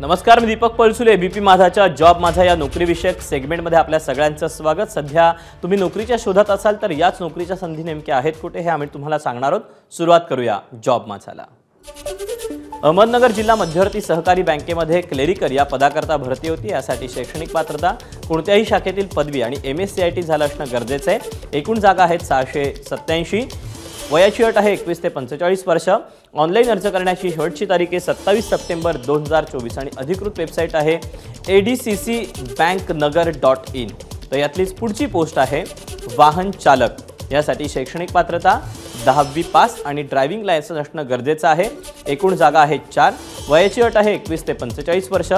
नमस्कार, मी Deepak Palsule. ABP माझाच्या job माझा या नोकरीविषयक सेगमेंटमध्ये आपल्या सगळ्यांचं स्वागत। सध्या तुम्ही नोकरीच्या शोधात असाल तर याच नोकरीच्या संधी नेमक्या आहेत कुठे हे आम्ही तुम्हाला सांगणार आहोत। सुरुवात करूया जॉब माझाला। अहमदनगर जिल्हा मध्यवर्ती सहकारी बँकेमध्ये क्लेरिकल या पदाकरता भरती होती। यासाठी शैक्षणिक पात्रता कोणत्याही शाखेतील पदवी आणि MSc झालं असणं गरजेचं आहे। एकूण जागा आहेत 687। वयाची अट आहे 21 ते 45 वर्ष। ऑनलाईन अर्ज करण्याची शेवटची तारीख आहे 27 सप्टेंबर 2024 आणि अधिकृत वेबसाईट आहे adccbanknagar.in। तर यातलीच पुढची पोस्ट आहे वाहन चालक। यासाठी शैक्षणिक पात्रता 10वी पास आणि ड्रायव्हिंग लायसन्स असणं गरजेचं आहे। एकूण जागा आहेत 4। वयाची अट आहे 21 ते 45 वर्ष।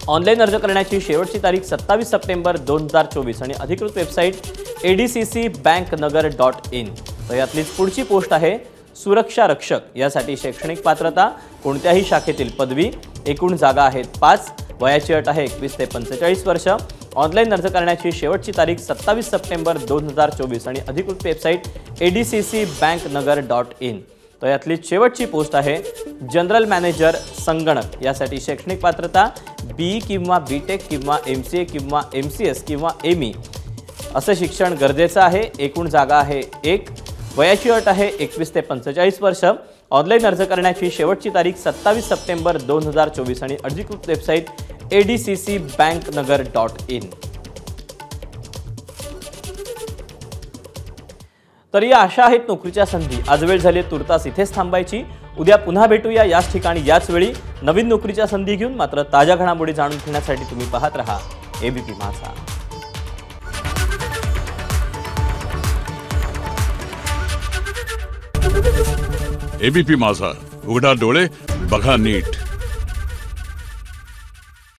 ऑनलाईन अर्ज करण्याची शेवटची तारीख 27 सप्टेंबर 2024 आणि अधिकृत वेबसाईट adccbanknagar.in। तर यातलीच पुढची पोस्ट आहे सुरक्षा रक्षक। यासाठी शैक्षणिक पात्रता कोणत्याही शाखेतील पदवी। एकूण जागा आहेत 5। वयाची अट आहे 21 ते 45 वर्ष। ऑनलाईन अर्ज करण्याची शेवटची तारीख 27 सप्टेंबर 2024 आणि अधिकृत वेबसाईट adccbanknagar.in। तर यातलीच शेवटची पोस्ट आहे जनरल मॅनेजर संगणक। यासाठी शैक्षणिक पात्रता BE किंवा BTech किंवा MCA किंवा MCS किंवा ME असं शिक्षण गरजेचं आहे। एकूण जागा आहे 1। वयाची अट आहे 21 ते 45 वर्ष। ऑनलाईन अर्ज करण्याची शेवटची तारीख 27 सप्टेंबर 2024 आणि अधिकृत वेबसाईट adccbanknagar.in। तर या अशा आहेत नोकरीच्या संधी। आज वेळ झाली तुर्तास इथेच थांबायची। उद्या पुन्हा भेटूया याच ठिकाणी याच वेळी नवीन नोकरीच्या संधी घेऊन। मात्र ताज्या घडामोडी जाणून घेण्यासाठी तुम्ही पाहत रहा एबीपी माझा। एबीपी माझा, उघडा डोळे बघा नीट।